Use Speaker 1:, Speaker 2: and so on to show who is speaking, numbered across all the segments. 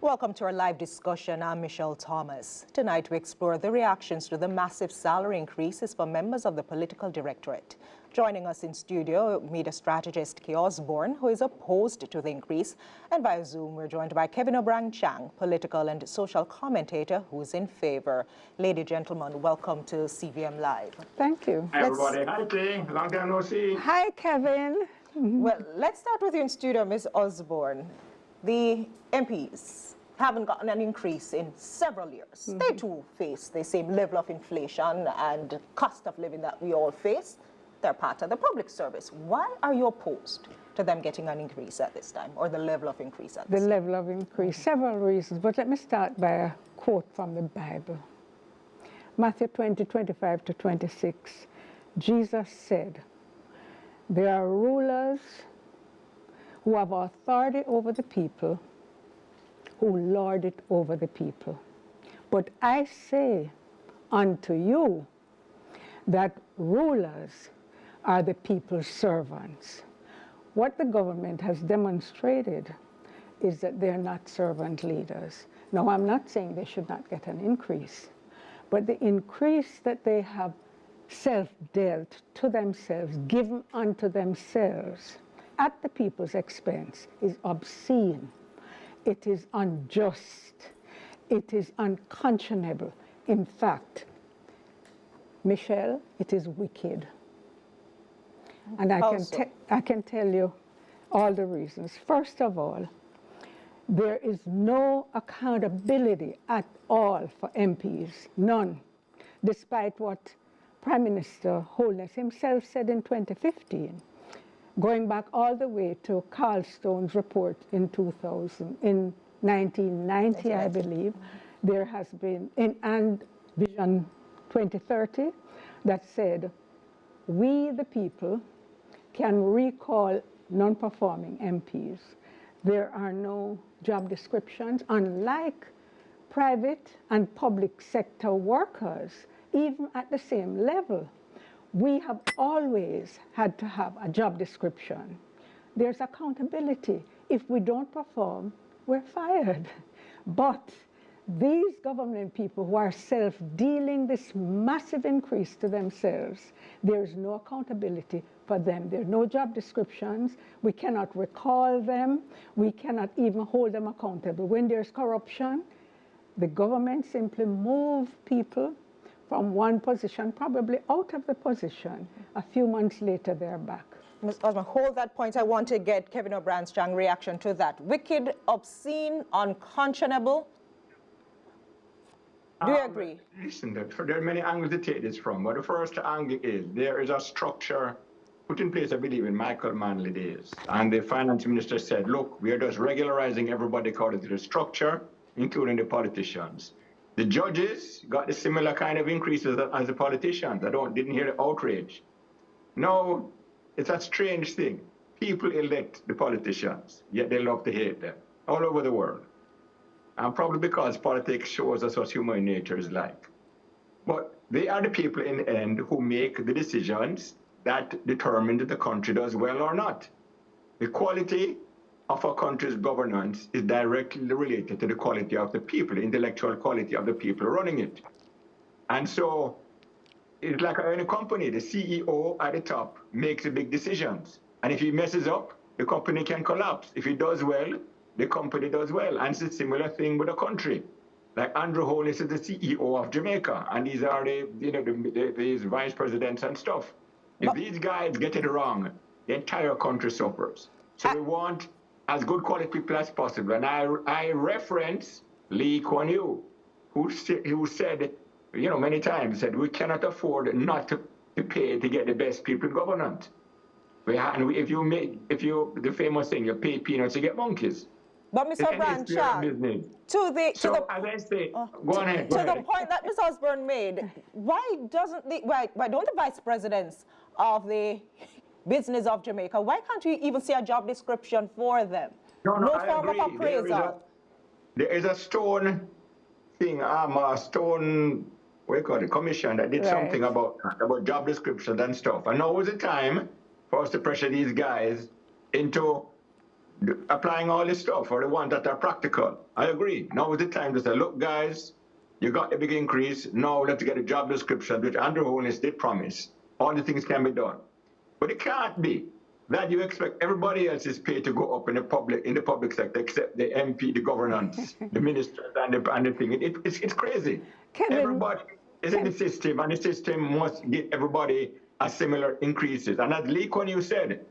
Speaker 1: Welcome to our live discussion. I'm Michelle Thomas. Tonight we explore the reactions to the massive salary increases for members of the political directorate. Joining us in studio, media strategist Kay Osborne, who is opposed to the increase, and via Zoom we're joined by Kevin Obrang-Chang, political and social commentator, who is in favor. Ladies and gentlemen, welcome to CVM Live.
Speaker 2: Thank you.
Speaker 3: Hi everybody. Hi Kay. Long time no see.
Speaker 2: Hi Kevin.
Speaker 1: Well, let's start with you in studio, Ms. Osborne. The MPs haven't gotten an increase in several years. They too face the same level of inflation and cost of living that we all face. They're part of the public service. Why are you opposed to them getting an increase at this time, or the level of increase at this time?
Speaker 2: The level of increase, several reasons, but let me start by a quote from the Bible. Matthew 20:25 to 26, Jesus said, "There are rulers who have authority over the people, who lord it over the people. But I say unto you that rulers are the people's servants." What the government has demonstrated is that they're not servant leaders. Now, I'm not saying they should not get an increase, but the increase that they have self-dealt to themselves, given unto themselves, at the people's expense, is obscene. It is unjust. It is unconscionable. In fact, Michelle, it is wicked. And I can tell you all the reasons. First of all, there is no accountability at all for MPs, none, despite what Prime Minister Holness himself said in 2015. Going back all the way to Carl Stone's report in 1990, I believe, there has been, and Vision 2030, that said, we the people can recall non-performing MPs. There are no job descriptions, unlike private and public sector workers, even at the same level. We have always had to have a job description. There's accountability. If we don't perform, we're fired. But these government people who are self-dealing this massive increase to themselves, there's no accountability for them. There are no job descriptions. We cannot recall them. We cannot even hold them accountable. When there's corruption, the government simply move people from one position, probably out of the position. A few months later, they're back.
Speaker 1: Ms. Osborne, hold that point. I want to get Kevin Obrang-Chang's reaction to that. Wicked, obscene, unconscionable. Do you agree?
Speaker 3: Listen, there are many angles to take this from. But the first angle is there is a structure put in place, I believe, in Michael Manley days. And the finance minister said, look, we are just regularizing everybody according to the structure, including the politicians. The judges got the similar kind of increases as the politicians. I didn't hear the outrage. No, it's a strange thing. People elect the politicians, yet they love to hate them all over the world. And probably because politics shows us what human nature is like. But they are the people in the end who make the decisions that determine that the country does well or not. The quality of our country's governance is directly related to the quality of the people, the intellectual quality of the people running it. And so it's like in a company, the CEO at the top makes the big decisions. And if he messes up, the company can collapse. If he does well, the company does well. And it's a similar thing with a country. Like Andrew Holness is the CEO of Jamaica, and these are these vice presidents and stuff. If these guys get it wrong, the entire country suffers. So we want as good quality people as possible. And I reference Lee Kuan Yew, who said, many times, said we cannot afford not to pay to get the best people in government. The famous thing, you pay peanuts to get monkeys.
Speaker 1: But Mr. Obrang-Chang, to the point that Ms. Osborne made, why don't the vice presidents of the business of Jamaica, why can't you even see a job description for them?
Speaker 3: No
Speaker 1: form of appraisal.
Speaker 3: There is a stone thing, a stone, what do you call it, commission that did something about job descriptions and stuff. And now was the time for us to pressure these guys into applying all this stuff, or the ones that are practical. I agree. Now is the time to say, look, guys, you got a big increase. Now let's get a job description, which Andrew Holness did promise. All the things can be done. But it can't be that you expect everybody else's pay to go up in the public sector, except the MP, the governance, the ministers, and the thing. It's crazy.
Speaker 2: Kevin,
Speaker 3: everybody is in the system, and the system must give everybody a similar increases. And as Lee Kuan Yew said,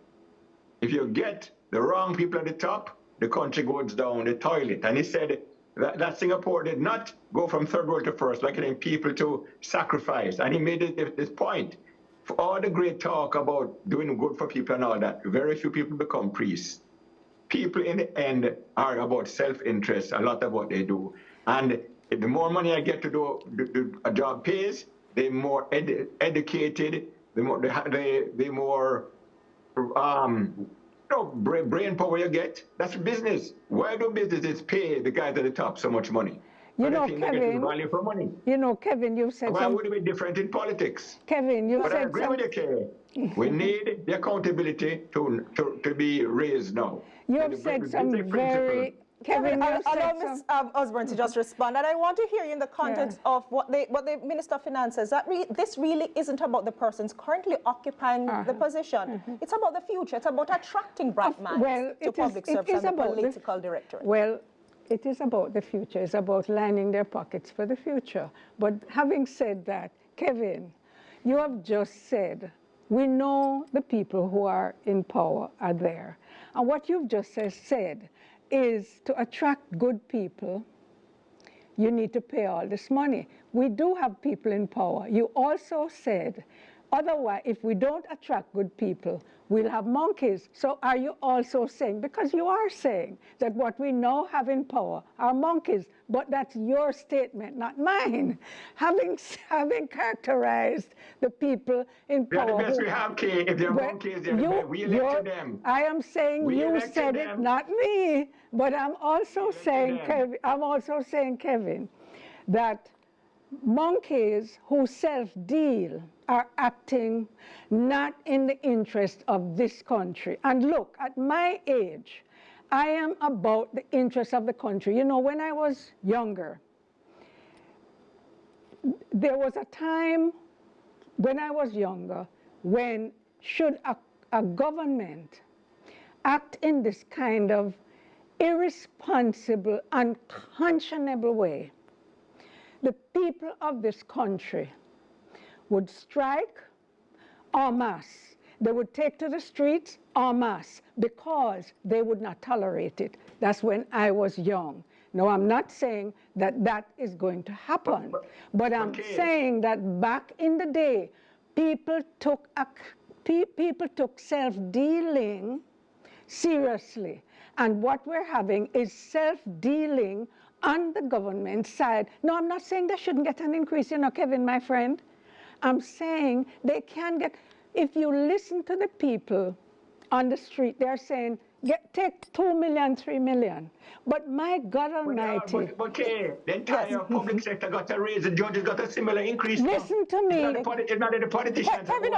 Speaker 3: if you get the wrong people at the top, the country goes down the toilet. And he said that Singapore did not go from third world to first, like getting people to sacrifice. And he made this point. For all the great talk about doing good for people and all that, very few people become priests. People in the end are about self-interest, a lot of what they do. And the more money I get to do a job pays, the more educated, the more brain power you get. That's business. Why do businesses pay the guys at the top so much money?
Speaker 2: You know,
Speaker 3: Kevin, value for money.
Speaker 2: You know, Kevin, you've said
Speaker 3: why would it be different in politics?
Speaker 2: Kevin, you've said
Speaker 3: I agree with you, Kay. We need the accountability to be raised now.
Speaker 2: You've said some very... Kevin,
Speaker 1: allow Ms. Osborne to just respond, and I want to hear you in the context of what the Minister of Finance says. That this really isn't about the persons currently occupying the position. It's about the future. It's about attracting bright minds to public service and the political directorate.
Speaker 2: Well, it is about the future. It's about lining their pockets for the future. But having said that, Kevin, you have just said, we know the people who are in power are there. And what you've just said is to attract good people, you need to pay all this money. We do have people in power. You also said, otherwise, if we don't attract good people, we'll have monkeys. So are you also saying, because you are saying that what we now have in power are monkeys, but that's your statement, not mine. Having characterized the people in power.
Speaker 3: They're the best we have, Kay. If they're monkeys, we elected them.
Speaker 2: I am saying you said it, not me. But I'm also saying, Kevin, that monkeys who self-deal are acting not in the interest of this country. And look, at my age, I am about the interest of the country. You know, when I was younger, there was a time when I was younger when should a government act in this kind of irresponsible, unconscionable way, the people of this country would strike en masse. They would take to the streets en masse because they would not tolerate it. That's when I was young. Now, I'm not saying that that is going to happen, but I'm saying that back in the day, people took self-dealing seriously. And what we're having is self-dealing on the government side. No, I'm not saying they shouldn't get an increase, you know, Kevin, my friend. I'm saying they can get, if you listen to the people on the street, they're saying, take 2 million, 3 million. But my God Almighty.
Speaker 3: Okay, the entire public sector got a raise, the judges got a similar increase.
Speaker 2: Listen to me.
Speaker 3: It's not the politicians.
Speaker 2: Kevin,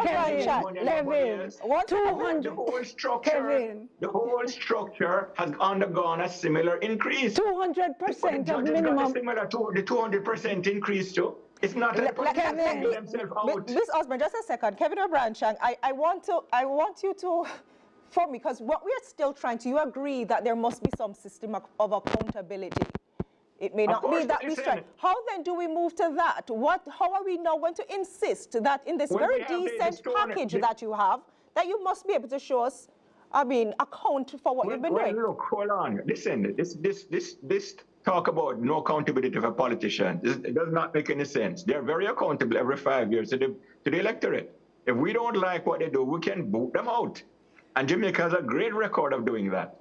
Speaker 3: the whole structure has undergone a similar increase.
Speaker 2: 200% of minimum.
Speaker 3: Similar to the 200% increase too. It's not that the politicians themselves out.
Speaker 1: Ms. Osborne, just a second. Kevin O'Brien-Chang, I want you to, for me, because what we're still trying to, you agree that there must be some system of accountability. It may not be that we strike. How then do we move to that? How are we now going to insist that in this very decent package that you have, that you must be able to show us, account for what you've been doing?
Speaker 3: Look, hold on. Listen, this talk about no accountability for politicians, it does not make any sense. They're very accountable every 5 years to the electorate. If we don't like what they do, we can boot them out. And Jamaica has a great record of doing that.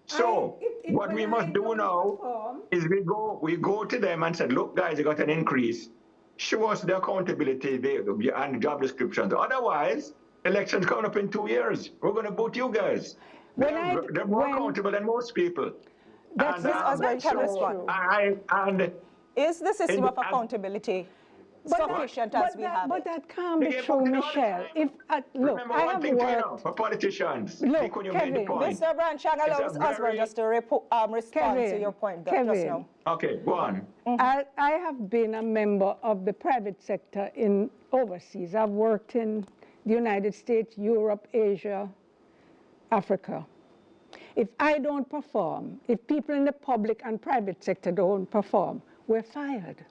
Speaker 3: So what we must do now is we go to them and say, look, guys, you got an increase. Show us the accountability and the job descriptions. Otherwise, elections coming up in 2 years. We're going to boot you guys. They're more accountable than most people.
Speaker 1: That's Ms. Osborne can respond. Is the system of accountability sufficient as we have
Speaker 2: But
Speaker 1: it.
Speaker 2: that can't be true, Michelle. If look,
Speaker 3: Remember
Speaker 2: I
Speaker 3: one
Speaker 2: have
Speaker 3: thing,
Speaker 2: worked.
Speaker 3: for politicians,
Speaker 2: Look,
Speaker 3: think when you made the
Speaker 2: Kevin,
Speaker 3: point.
Speaker 1: Mr. Branchang, allow
Speaker 3: It's a
Speaker 1: Osborne
Speaker 3: very-
Speaker 1: just to respond to your point just
Speaker 2: Kevin.
Speaker 1: now.
Speaker 3: Okay, go on.
Speaker 2: I have been a member of the private sector in overseas. I've worked in the United States, Europe, Asia, Africa. If I don't perform, if people in the public and private sector don't perform, we're fired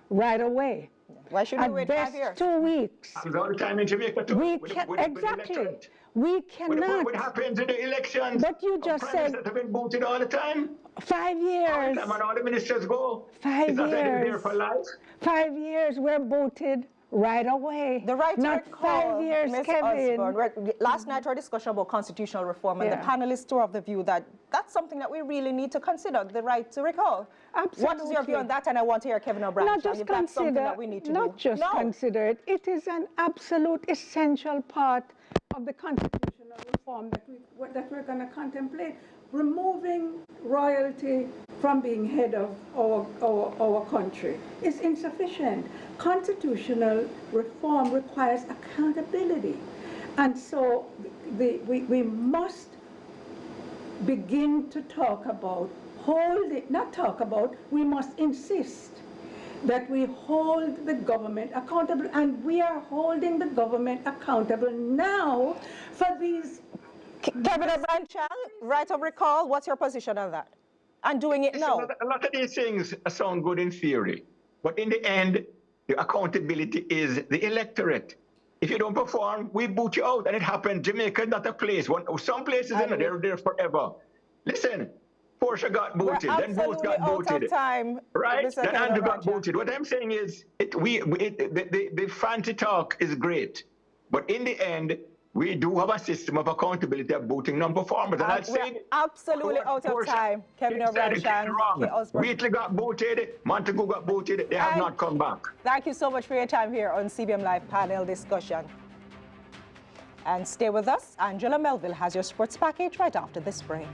Speaker 2: right away.
Speaker 1: Why should we
Speaker 2: At
Speaker 1: wait
Speaker 2: best,
Speaker 1: 5 years?
Speaker 2: 2 weeks.
Speaker 3: Happens all the time in Jamaica too.
Speaker 2: We
Speaker 3: with
Speaker 2: can,
Speaker 3: the
Speaker 2: exactly.
Speaker 3: electorate.
Speaker 2: We cannot.
Speaker 3: What happens in the elections?
Speaker 2: But you just
Speaker 3: Prime
Speaker 2: said
Speaker 3: Ministers have been booted all the time.
Speaker 2: 5
Speaker 3: All the
Speaker 2: years.
Speaker 3: time, and all the ministers go.
Speaker 2: 5
Speaker 3: Is that like they're there
Speaker 2: years.
Speaker 3: for life?
Speaker 2: 5 years, we're voted right away.
Speaker 1: The right to
Speaker 2: Not
Speaker 1: recall,
Speaker 2: 5 years,
Speaker 1: Ms.
Speaker 2: Kevin.
Speaker 1: Osborne, last night our discussion about constitutional reform, and
Speaker 2: Yeah.
Speaker 1: the panelists were of the view that that's something that we really need to consider, the right to recall. What is your view
Speaker 2: Absolutely.
Speaker 1: on that? And I want to hear Kevin O'Brien.
Speaker 2: Not just
Speaker 1: if that's something
Speaker 2: consider,
Speaker 1: that we need to
Speaker 2: not
Speaker 1: do.
Speaker 2: just
Speaker 1: No.
Speaker 2: consider it. It is an absolute essential part of the constitutional reform that we're going to contemplate. Removing royalty from being head of our country is insufficient. Constitutional reform requires accountability. And so we must begin to talk about, we must insist that we hold the government accountable, and we are holding the government accountable now for these.
Speaker 1: Kevin O'Brien, right of recall, what's your position on that? And doing it now?
Speaker 3: A lot of these things sound good in theory, but in the end, the accountability is the electorate. If you don't perform, we boot you out, and it happened. Jamaica is not a place. Some places, they're there forever. Listen, Portia got booted, then both got booted.
Speaker 1: Time,
Speaker 3: right?
Speaker 1: Mr.
Speaker 3: Then
Speaker 1: Kevin
Speaker 3: Andrew got
Speaker 1: O'Brien.
Speaker 3: booted. What I'm saying is, the fancy talk is great, but in the end, we do have a system of accountability of booting non-performers. And I'd
Speaker 1: We're
Speaker 3: say
Speaker 1: absolutely out of time. Kevin O'Brien,
Speaker 3: Wheatley got booted, Montagu got booted, they have not come back.
Speaker 1: Thank you so much for your time here on CBM Live panel discussion. And stay with us. Angela Melville has your sports package right after this break.